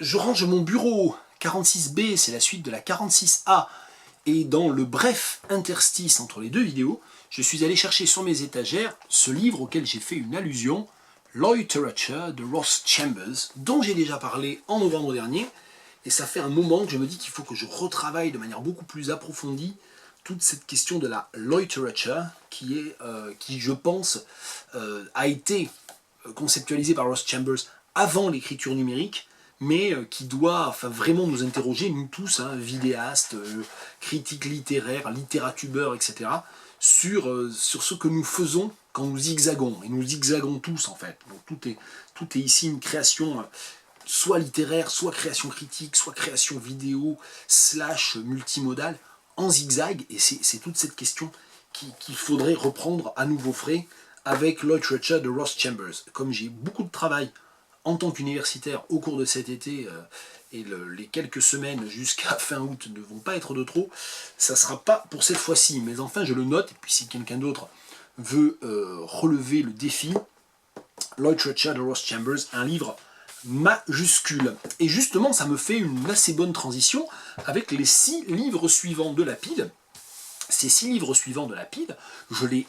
Je range mon bureau. 46B, c'est la suite de la 46A. Et dans le bref interstice entre les deux vidéos, je suis allé chercher sur mes étagères ce livre auquel j'ai fait une allusion, Literature de Ross Chambers, dont j'ai déjà parlé en novembre dernier. Et ça fait un moment que je me dis qu'il faut que je retravaille de manière beaucoup plus approfondie toute cette question de la literature qui, je pense, a été conceptualisée par Ross Chambers avant l'écriture numérique, mais qui doit vraiment nous interroger, nous tous, hein, vidéastes, critiques littéraires, littératubeurs, etc., sur ce que nous faisons quand nous zigzagons. Et nous zigzagons tous, en fait. Donc, tout est ici une création soit littéraire, soit création critique, soit création vidéo, / multimodale, en zigzag. Et c'est toute cette question qu'il faudrait reprendre à nouveau frais avec Literature de Ross Chambers. Comme j'ai beaucoup de travail en tant qu'universitaire au cours de cet été, et les quelques semaines jusqu'à fin août ne vont pas être de trop, ça ne sera pas pour cette fois-ci, mais enfin je le note, et puis si quelqu'un d'autre veut relever le défi, Literature de Ross Chambers, un livre majuscule. Et justement, ça me fait une assez bonne transition avec les 6 livres suivants de Lapide. Ces 6 livres suivants de Lapide, je l'ai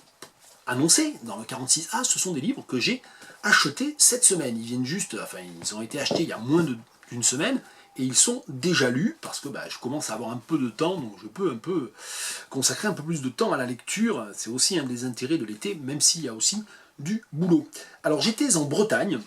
annoncé dans le 46A, ce sont des livres que j'ai achetés cette semaine. Ils viennent juste, enfin, ils ont été achetés il y a moins d'une semaine, et ils sont déjà lus, parce que je commence à avoir un peu de temps, donc je peux un peu consacrer un peu plus de temps à la lecture. C'est aussi un des intérêts de l'été, même s'il y a aussi du boulot. Alors j'étais en Bretagne,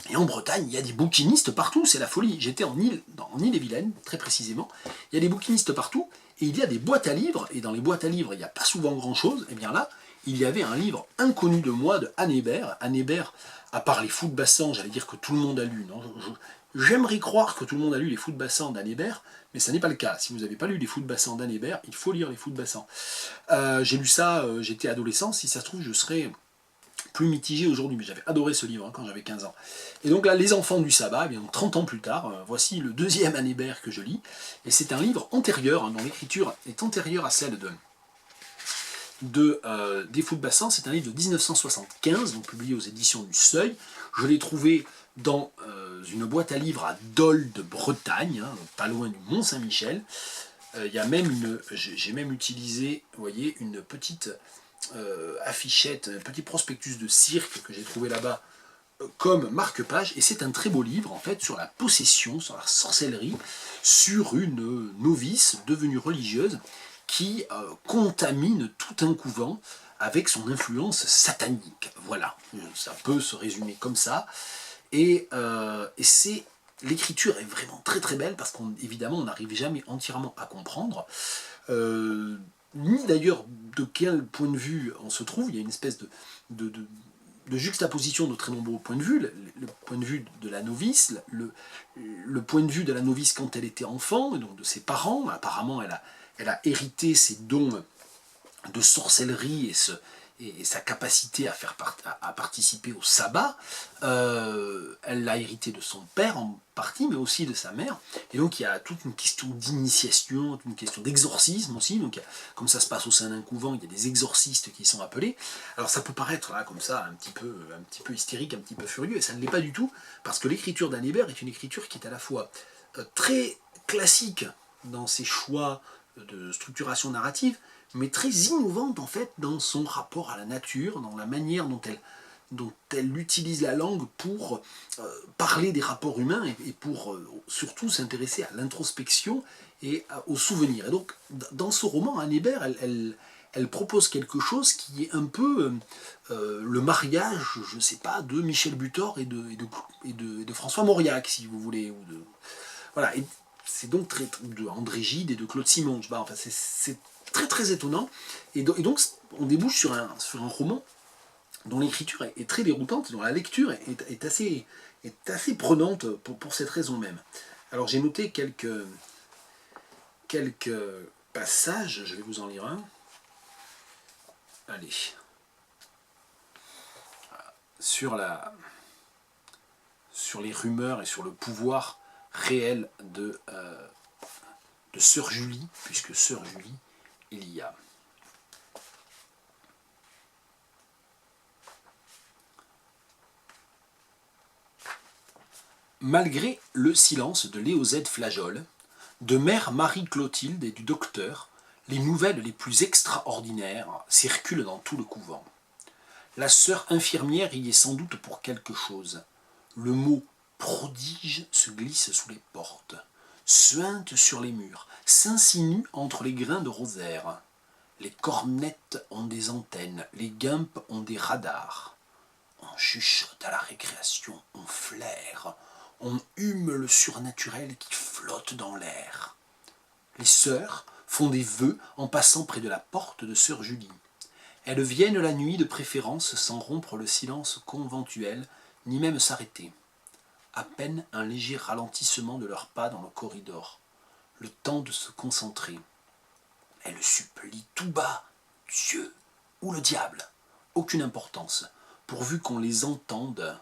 et en Bretagne, il y a des bouquinistes partout, c'est la folie. J'étais en Ille-et-Vilaine, très précisément. Il y a des bouquinistes partout, et il y a des boîtes à livres, et dans les boîtes à livres, il n'y a pas souvent grand-chose. Et bien là, il y avait un livre inconnu de moi, de Anne Hébert. Anne Hébert, à part les Fous de Bassan, j'allais dire que tout le monde a lu. Non, j'aimerais croire que tout le monde a lu les Fous de Bassan d'Anne Hébert, mais ça n'est pas le cas. Si vous n'avez pas lu les Fous de Bassan d'Anne Hébert, il faut lire les Fous de Bassan. J'ai lu ça, j'étais adolescent, si ça se trouve, je serais plus mitigé aujourd'hui, mais j'avais adoré ce livre quand j'avais 15 ans. Et donc là, Les Enfants du Sabbat, eh bien, 30 ans plus tard, voici le deuxième Anne Hébert que je lis, et c'est un livre antérieur, dont l'écriture est antérieure à celle des Fous de Bassan. C'est un livre de 1975, donc publié aux éditions du Seuil. Je l'ai trouvé dans une boîte à livres à Dole de Bretagne, pas loin du Mont-Saint-Michel. J'ai même utilisé, vous voyez, une petite affichette, un petit prospectus de cirque que j'ai trouvé là-bas comme marque-page, et c'est un très beau livre en fait sur la possession, sur la sorcellerie, sur une novice devenue religieuse qui contamine tout un couvent avec son influence satanique. Voilà, ça peut se résumer comme ça, et c'est... L'écriture est vraiment très très belle parce qu'évidemment on n'arrive jamais entièrement à comprendre, ni d'ailleurs de quel point de vue on se trouve. Il y a une espèce de juxtaposition de très nombreux points de vue, le point de vue de la novice, le point de vue de la novice quand elle était enfant, et donc de ses parents. Apparemment elle a hérité ses dons de sorcellerie et sa capacité à participer au sabbat. Elle l'a hérité de son père en partie, mais aussi de sa mère. Et donc il y a toute une question d'initiation, toute une question d'exorcisme aussi. Donc comme ça se passe au sein d'un couvent, il y a des exorcistes qui sont appelés. Alors ça peut paraître là comme ça un petit peu hystérique, un petit peu furieux, et ça ne l'est pas du tout, parce que l'écriture d'Anne Hébert est une écriture qui est à la fois très classique dans ses choix de structuration narrative, mais très innovante en fait dans son rapport à la nature, dans la manière dont elle utilise la langue pour parler des rapports humains, et pour surtout s'intéresser à l'introspection et aux souvenirs. Et donc dans ce roman, Anne Hébert, elle propose quelque chose qui est un peu le mariage, je ne sais pas, de Michel Butor et de François Mauriac, si vous voulez. Voilà, et c'est donc de André Gide et de Claude Simon. Enfin, c'est très très étonnant, et donc on débouche sur un roman dont l'écriture est très déroutante, dont la lecture est assez prenante pour cette raison même. Alors j'ai noté quelques passages, je vais vous en lire un. Allez. Sur les rumeurs et sur le pouvoir réel de Sœur Julie, puisque Sœur Julie, il y a Malgré le silence de Léo Z Flageol, de mère Marie-Clotilde et du docteur, les nouvelles les plus extraordinaires circulent dans tout le couvent. La sœur infirmière y est sans doute pour quelque chose. Le mot prodige se glisse sous les portes, suinte sur les murs, s'insinue entre les grains de rosaire. Les cornettes ont des antennes, les guimpes ont des radars. On chuchote à la récréation, on flaire, on hume le surnaturel qui flotte dans l'air. Les sœurs font des vœux en passant près de la porte de sœur Julie. Elles viennent la nuit de préférence sans rompre le silence conventuel, ni même s'arrêter. À peine un léger ralentissement de leurs pas dans le corridor, le temps de se concentrer. Elles supplient tout bas, Dieu ou le diable, aucune importance, pourvu qu'on les entende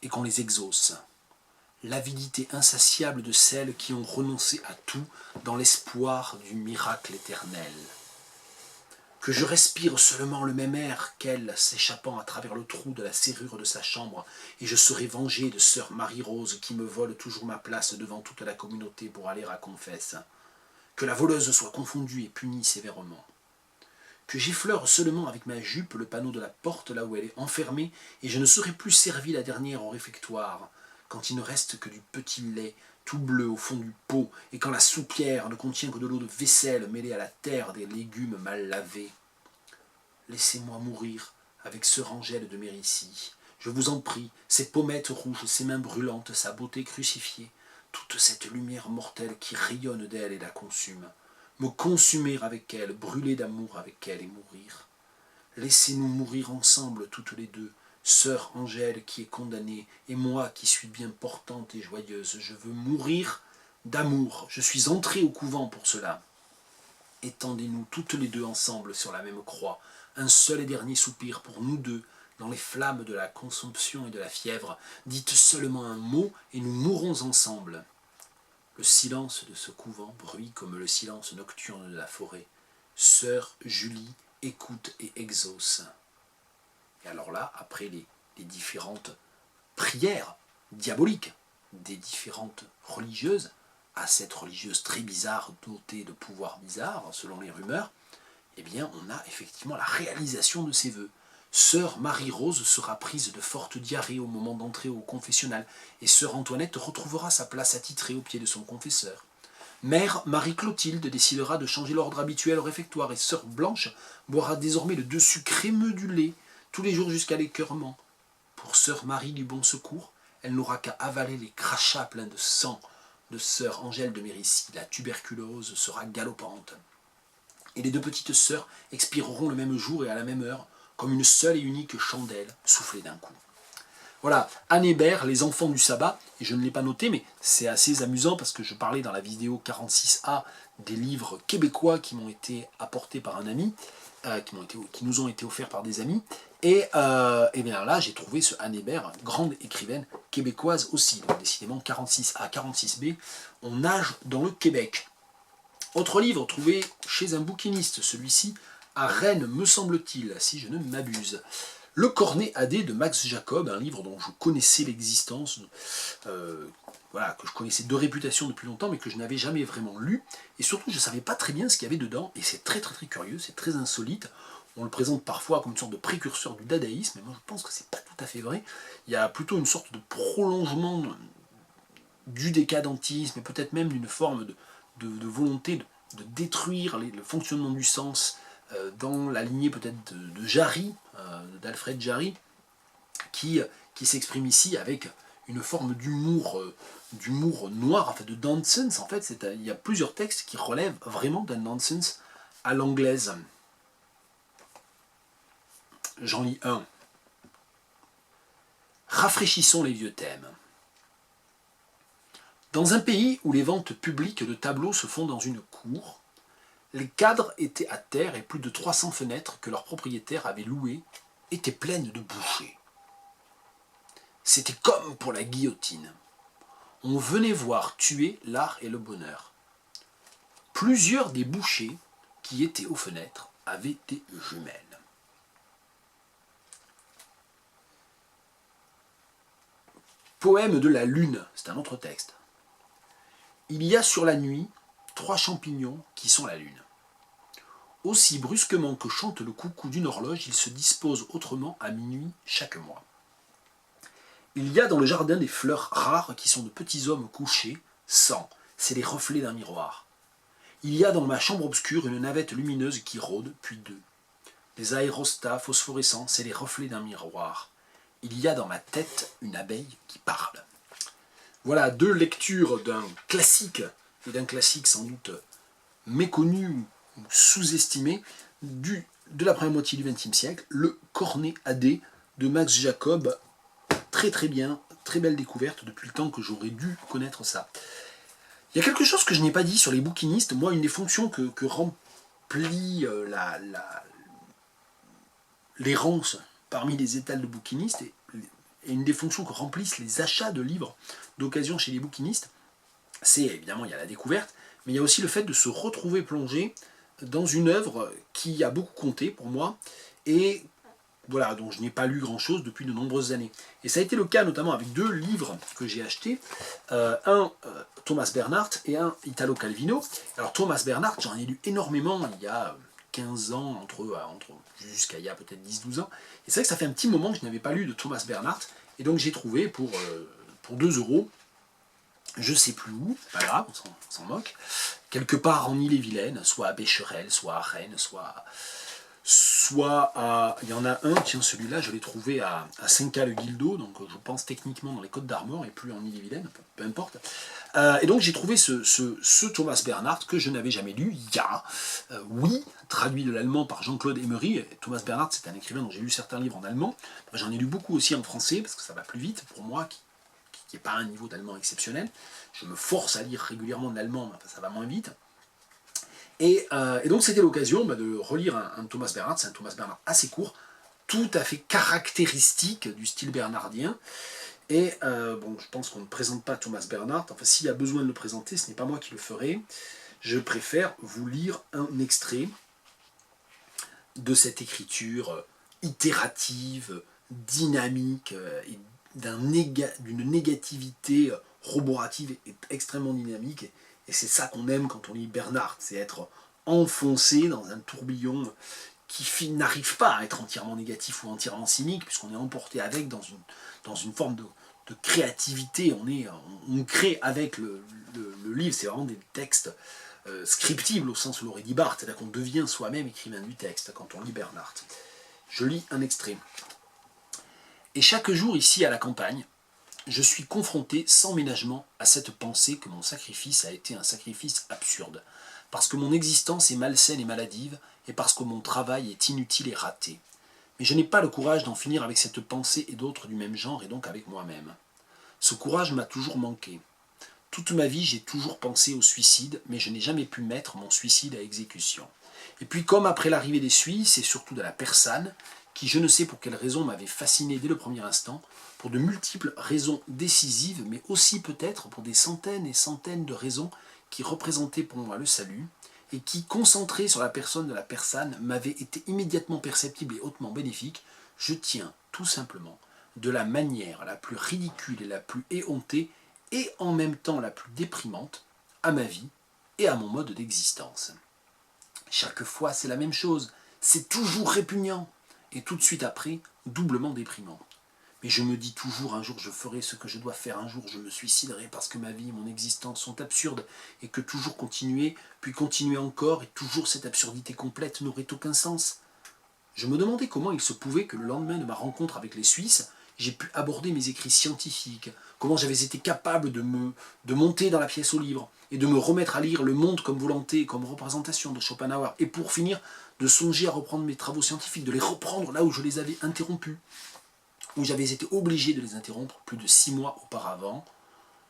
et qu'on les exauce. L'avidité insatiable de celles qui ont renoncé à tout dans l'espoir du miracle éternel. Que je respire seulement le même air qu'elle, s'échappant à travers le trou de la serrure de sa chambre, et je serai vengé de sœur Marie-Rose qui me vole toujours ma place devant toute la communauté pour aller à confesse. Que la voleuse soit confondue et punie sévèrement. Que j'effleure seulement avec ma jupe le panneau de la porte là où elle est enfermée, et je ne serai plus servi la dernière au réfectoire, quand il ne reste que du petit lait tout bleu au fond du pot, et quand la soupière ne contient que de l'eau de vaisselle mêlée à la terre des légumes mal lavés. Laissez-moi mourir avec sœur Angèle de Mérici. Je vous en prie, ces pommettes rouges, ces mains brûlantes, sa beauté crucifiée, toute cette lumière mortelle qui rayonne d'elle et la consume. Me consumer avec elle, brûler d'amour avec elle et mourir. Laissez-nous mourir ensemble toutes les deux, sœur Angèle qui est condamnée, et moi qui suis bien portante et joyeuse. Je veux mourir d'amour. Je suis entrée au couvent pour cela. Étendez-nous toutes les deux ensemble sur la même croix, un seul et dernier soupir pour nous deux, dans les flammes de la consomption et de la fièvre. Dites seulement un mot et nous mourrons ensemble. Le silence de ce couvent bruit comme le silence nocturne de la forêt. Sœur Julie écoute et exauce. Et alors là, après les différentes prières diaboliques des différentes religieuses, à cette religieuse très bizarre, dotée de pouvoirs bizarres, selon les rumeurs, eh bien, on a effectivement la réalisation de ces vœux. Sœur Marie-Rose sera prise de fortes diarrhées au moment d'entrer au confessionnal, et sœur Antoinette retrouvera sa place attitrée au pied de son confesseur. Mère Marie-Clotilde décidera de changer l'ordre habituel au réfectoire, et sœur Blanche boira désormais le dessus crémeux du lait, tous les jours jusqu'à l'écœurement. Pour sœur Marie du Bon Secours, elle n'aura qu'à avaler les crachats pleins de sang de sœur Angèle de Mérici. La tuberculose sera galopante. Et les deux petites sœurs expireront le même jour et à la même heure, comme une seule et unique chandelle soufflée d'un coup. Voilà, Anne Hébert, les enfants du sabbat, et je ne l'ai pas noté, mais c'est assez amusant parce que je parlais dans la vidéo 46A des livres québécois qui m'ont été apportés par un ami, qui nous ont été offerts par des amis, et bien là j'ai trouvé ce Anne Hébert, grande écrivaine québécoise aussi, donc décidément 46A, 46B, on nage dans le Québec. Autre livre trouvé chez un bouquiniste, celui-ci à Rennes me semble-t-il, si je ne m'abuse. Le Cornet AD de Max Jacob, un livre dont je connaissais l'existence, voilà, que je connaissais de réputation depuis longtemps, mais que je n'avais jamais vraiment lu. Et surtout, je ne savais pas très bien ce qu'il y avait dedans, et c'est très très très curieux, c'est très insolite. On le présente parfois comme une sorte de précurseur du dadaïsme, mais moi je pense que c'est pas tout à fait vrai. Il y a plutôt une sorte de prolongement du décadentisme, et peut-être même d'une forme de volonté de détruire le fonctionnement du sens, dans la lignée peut-être de Jarry, d'Alfred Jarry, qui s'exprime ici avec une forme d'humour noir, en fait, de nonsense. En fait, il y a plusieurs textes qui relèvent vraiment d'un nonsense à l'anglaise. J'en lis un. Rafraîchissons les vieux thèmes. Dans un pays où les ventes publiques de tableaux se font dans une cour, les cadres étaient à terre et plus de 300 fenêtres que leurs propriétaires avaient louées étaient pleines de bouchers. C'était comme pour la guillotine. On venait voir tuer l'art et le bonheur. Plusieurs des bouchers qui étaient aux fenêtres avaient des jumelles. Poème de la lune, c'est un autre texte. Il y a sur la nuit 3 champignons qui sont la lune. Aussi brusquement que chante le coucou d'une horloge, ils se disposent autrement à minuit chaque mois. Il y a dans le jardin des fleurs rares qui sont de petits hommes couchés, 100, c'est les reflets d'un miroir. Il y a dans ma chambre obscure une navette lumineuse qui rôde, puis 2. Les aérostats phosphorescents, c'est les reflets d'un miroir. Il y a dans ma tête une abeille qui parle. Voilà 2 lectures d'un classique, et d'un classique sans doute méconnu ou sous-estimé, de la première moitié du XXe siècle, le Cornet AD de Max Jacob. Très très bien, très belle découverte depuis le temps que j'aurais dû connaître ça. Il y a quelque chose que je n'ai pas dit sur les bouquinistes. Moi, une des fonctions que remplit l'errance parmi les étals de bouquinistes, et une des fonctions que remplissent les achats de livres d'occasion chez les bouquinistes, c'est évidemment, il y a la découverte, mais il y a aussi le fait de se retrouver plongé dans une œuvre qui a beaucoup compté pour moi, et voilà, dont je n'ai pas lu grand-chose depuis de nombreuses années. Et ça a été le cas notamment avec 2 livres que j'ai achetés, un Thomas Bernhardt et un Italo Calvino. Alors Thomas Bernhardt, j'en ai lu énormément il y a 15 ans, jusqu'à il y a peut-être 10-12 ans. Et c'est vrai que ça fait un petit moment que je n'avais pas lu de Thomas Bernhardt, et donc j'ai trouvé pour 2 €, je sais plus où, pas grave, on s'en moque, quelque part en Ille-et-Vilaine, soit à Becherel, soit à Rennes, soit à... Il y en a un, tiens, celui-là, je l'ai trouvé à Saint-Caux-le-Guildo, donc je pense techniquement dans les Côtes-d'Armor et plus en Ille-et-Vilaine, peu importe. Et donc j'ai trouvé ce Thomas Bernhardt que je n'avais jamais lu, oui, traduit de l'allemand par Jean-Claude Emery. Thomas Bernhardt, c'est un écrivain dont j'ai lu certains livres en allemand. J'en ai lu beaucoup aussi en français, parce que ça va plus vite pour moi, qui n'est pas un niveau d'allemand exceptionnel. Je me force à lire régulièrement de l'allemand, mais ça va moins vite. Et donc c'était l'occasion de relire un Thomas Bernhardt. C'est un Thomas Bernhardt assez court, tout à fait caractéristique du style bernhardien. Et bon, je pense qu'on ne présente pas Thomas Bernhardt. Enfin, s'il y a besoin de le présenter, ce n'est pas moi qui le ferai. Je préfère vous lire un extrait de cette écriture itérative, dynamique, et d'une négativité roborative et extrêmement dynamique. Et c'est ça qu'on aime quand on lit Bernhardt, c'est être enfoncé dans un tourbillon qui n'arrive pas à être entièrement négatif ou entièrement cynique, puisqu'on est emporté avec dans une forme de créativité. On crée avec le livre, c'est vraiment des textes scriptibles au sens où l'aurait dit Barthes, c'est-à-dire qu'on devient soi-même écrivain du texte quand on lit Bernhardt. Je lis un extrait. Et chaque jour ici à la campagne, je suis confronté sans ménagement à cette pensée que mon sacrifice a été un sacrifice absurde, parce que mon existence est malsaine et maladive, et parce que mon travail est inutile et raté. Mais je n'ai pas le courage d'en finir avec cette pensée et d'autres du même genre, et donc avec moi-même. Ce courage m'a toujours manqué. Toute ma vie, j'ai toujours pensé au suicide, mais je n'ai jamais pu mettre mon suicide à exécution. Et puis comme après l'arrivée des Suisses, et surtout de la Persane, qui je ne sais pour quelle raison m'avait fasciné dès le premier instant, pour de multiples raisons décisives, mais aussi peut-être pour des centaines et centaines de raisons qui représentaient pour moi le salut, et qui, concentrées sur la personne de la Persane, m'avaient été immédiatement perceptibles et hautement bénéfiques, je tiens tout simplement, de la manière la plus ridicule et la plus éhontée, et en même temps la plus déprimante, à ma vie et à mon mode d'existence. Chaque fois, c'est la même chose, c'est toujours répugnant, et tout de suite après, doublement déprimant. Mais je me dis toujours, un jour je ferai ce que je dois faire, un jour je me suiciderai parce que ma vie et mon existence sont absurdes, et que toujours continuer, puis continuer encore, et toujours cette absurdité complète n'aurait aucun sens. Je me demandais comment il se pouvait que le lendemain de ma rencontre avec les Suisses, j'ai pu aborder mes écrits scientifiques, comment j'avais été capable de monter dans la pièce au livre, et de me remettre à lire Le Monde comme volonté, comme représentation de Schopenhauer, et pour finir, de songer à reprendre mes travaux scientifiques, de les reprendre là où je les avais interrompus, où j'avais été obligé de les interrompre plus de 6 mois auparavant.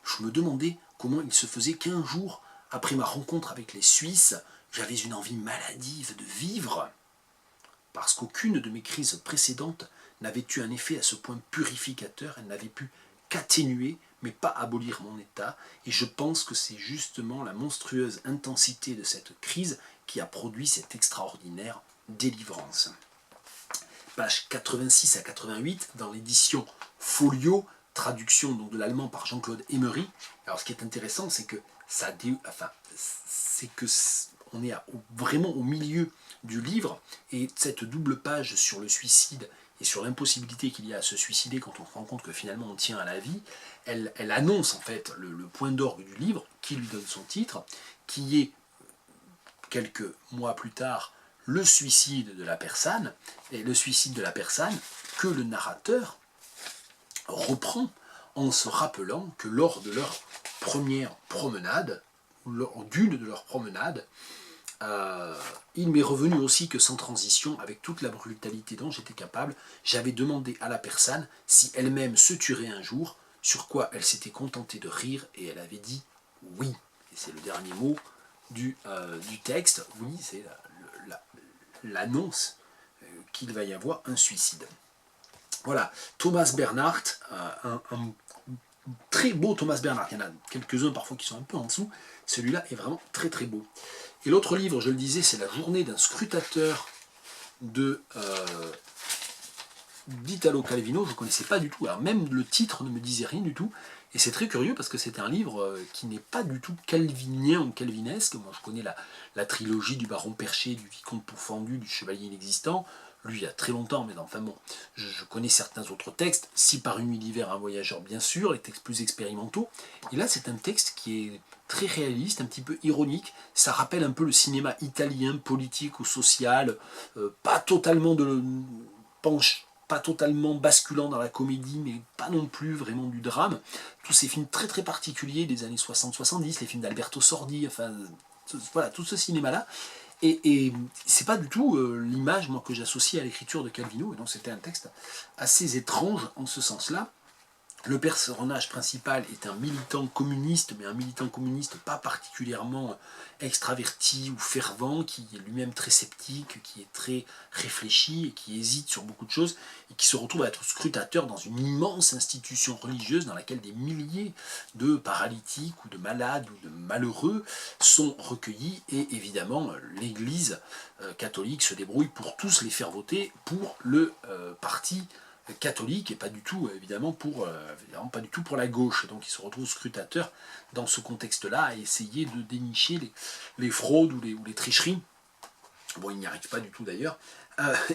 Je me demandais comment il se faisait qu'1 jour après ma rencontre avec les Suisses, j'avais une envie maladive de vivre, parce qu'aucune de mes crises précédentes n'avait eu un effet à ce point purificateur, elle n'avait pu qu'atténuer, mais pas abolir mon état, et je pense que c'est justement la monstrueuse intensité de cette crise qui a produit cette extraordinaire délivrance. Pages 86 à 88, dans l'édition Folio, traduction donc, de l'allemand par Jean-Claude Emery. Alors ce qui est intéressant, c'est que on est vraiment au milieu du livre, et cette double page sur le suicide et sur l'impossibilité qu'il y a à se suicider quand on se rend compte que finalement on tient à la vie, elle annonce en fait le point d'orgue du livre qui lui donne son titre, qui est quelques mois plus tard le suicide de la personne, et le suicide de la personne que le narrateur reprend en se rappelant que lors de leur première promenade, ou lors d'une de leurs promenades, il m'est revenu aussi que sans transition, avec toute la brutalité dont j'étais capable, j'avais demandé à la personne si elle-même se tuerait un jour, sur quoi elle s'était contentée de rire et elle avait dit oui. Et c'est le dernier mot du texte. Oui, c'est l'annonce qu'il va y avoir un suicide. Voilà, Thomas Bernhardt, un très beau Thomas Bernhardt. Il y en a quelques-uns parfois qui sont un peu en dessous. Celui-là est vraiment très très beau. Et l'autre livre, je le disais, c'est La journée d'un scrutateur d'Italo Calvino. Je ne connaissais pas du tout. Alors même le titre ne me disait rien du tout. Et c'est très curieux parce que c'est un livre qui n'est pas du tout calvinien ou calvinesque. Moi je connais la trilogie du Baron Perché, du Vicomte Pourfendu, du Chevalier inexistant. Lui il y a très longtemps, mais enfin bon, je connais certains autres textes. Si par une nuit d'hiver, un voyageur, bien sûr, les textes plus expérimentaux. Et là c'est un texte qui est très réaliste, un petit peu ironique. Ça rappelle un peu le cinéma italien, politique ou social, pas totalement pas totalement basculant dans la comédie, mais pas non plus vraiment du drame. Tous ces films très très particuliers des années 60-70, les films d'Alberto Sordi, enfin voilà, tout ce cinéma-là. Et c'est pas du tout l'image moi que j'associe à l'écriture de Calvino, et donc c'était un texte assez étrange en ce sens-là. Le personnage principal est un militant communiste, mais un militant communiste pas particulièrement extraverti ou fervent, qui est lui-même très sceptique, qui est très réfléchi et qui hésite sur beaucoup de choses, et qui se retrouve à être scrutateur dans une immense institution religieuse dans laquelle des milliers de paralytiques ou de malades ou de malheureux sont recueillis, et évidemment l'Église catholique se débrouille pour tous les faire voter pour le parti catholique et pas du tout évidemment pas du tout pour la gauche. Et donc il se retrouve scrutateur dans ce contexte-là à essayer de dénicher les fraudes ou les tricheries. Bon, il n'y arrive pas du tout d'ailleurs.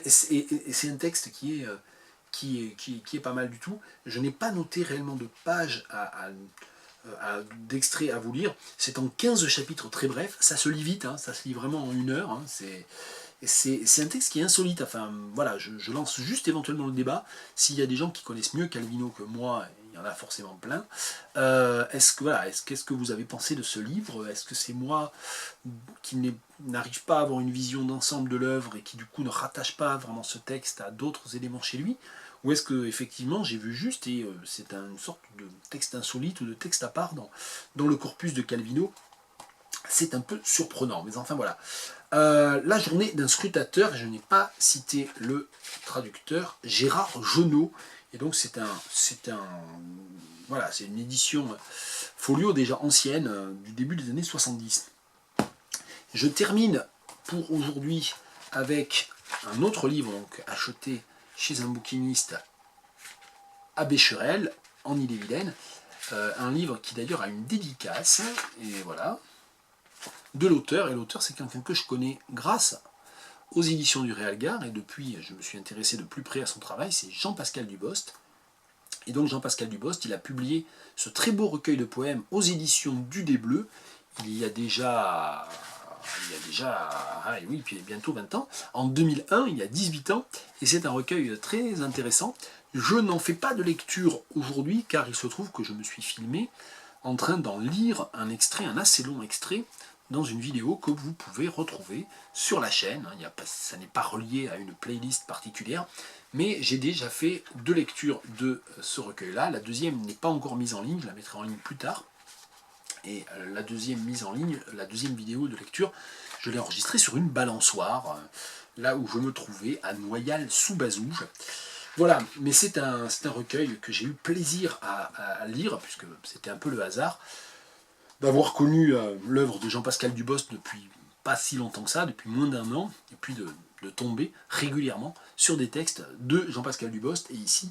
Et c'est un texte qui est pas mal du tout. Je n'ai pas noté réellement de pages d'extraits à vous lire. C'est en 15 chapitres très brefs. Ça se lit vite, hein, ça se lit vraiment en 1 heure. Hein, c'est un texte qui est insolite. Enfin, voilà, je lance juste éventuellement le débat. S'il y a des gens qui connaissent mieux Calvino que moi, il y en a forcément plein. Qu'est-ce que vous avez pensé de ce livre? Est-ce que c'est moi qui n'arrive pas à avoir une vision d'ensemble de l'œuvre et qui du coup ne rattache pas vraiment ce texte à d'autres éléments chez lui? Ou est-ce que effectivement j'ai vu juste et c'est une sorte de texte insolite ou de texte à part dans le corpus de Calvino? C'est un peu surprenant, mais enfin voilà. La journée d'un scrutateur, je n'ai pas cité le traducteur, Gérard Genot, et donc c'est une édition folio déjà ancienne, du début des années 70. Je termine pour aujourd'hui avec un autre livre donc, acheté chez un bouquiniste à Becherel, en Ille-et-Vilaine, un livre qui d'ailleurs a une dédicace, et voilà, de l'auteur, et l'auteur c'est quelqu'un que je connais grâce aux éditions du Réalgard, et depuis je me suis intéressé de plus près à son travail, c'est Jean-Pascal Dubost. Et donc Jean-Pascal Dubost, il a publié ce très beau recueil de poèmes aux éditions du Dé Bleu, il y a déjà oui, puis bientôt 20 ans, en 2001, il y a 18 ans, et c'est un recueil très intéressant. Je n'en fais pas de lecture aujourd'hui, car il se trouve que je me suis filmé en train d'en lire un extrait, un assez long extrait, dans une vidéo que vous pouvez retrouver sur la chaîne. Ça n'est pas relié à une playlist particulière, mais j'ai déjà fait 2 lectures de ce recueil-là. La deuxième n'est pas encore mise en ligne, je la mettrai en ligne plus tard. Et la deuxième mise en ligne, la deuxième vidéo de lecture, je l'ai enregistrée sur une balançoire, là où je me trouvais, à Noyal-sous-Bazouges. Voilà, mais c'est un recueil que j'ai eu plaisir à lire, puisque c'était un peu le hasard d'avoir connu l'œuvre de Jean-Pascal Dubost depuis pas si longtemps que ça, depuis moins d'1 an, et puis de tomber régulièrement sur des textes de Jean-Pascal Dubost, et ici,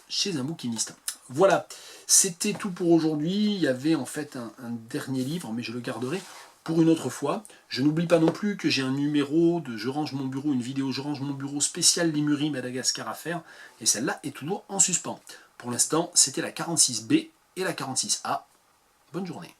chez un bouquiniste. Voilà, c'était tout pour aujourd'hui. Il y avait en fait un dernier livre, mais je le garderai pour une autre fois. Je n'oublie pas non plus que j'ai un numéro de Je range mon bureau, une vidéo Je range mon bureau spéciale Lémurie Madagascar à faire, et celle-là est toujours en suspens. Pour l'instant, c'était la 46B et la 46A. Bonne journée.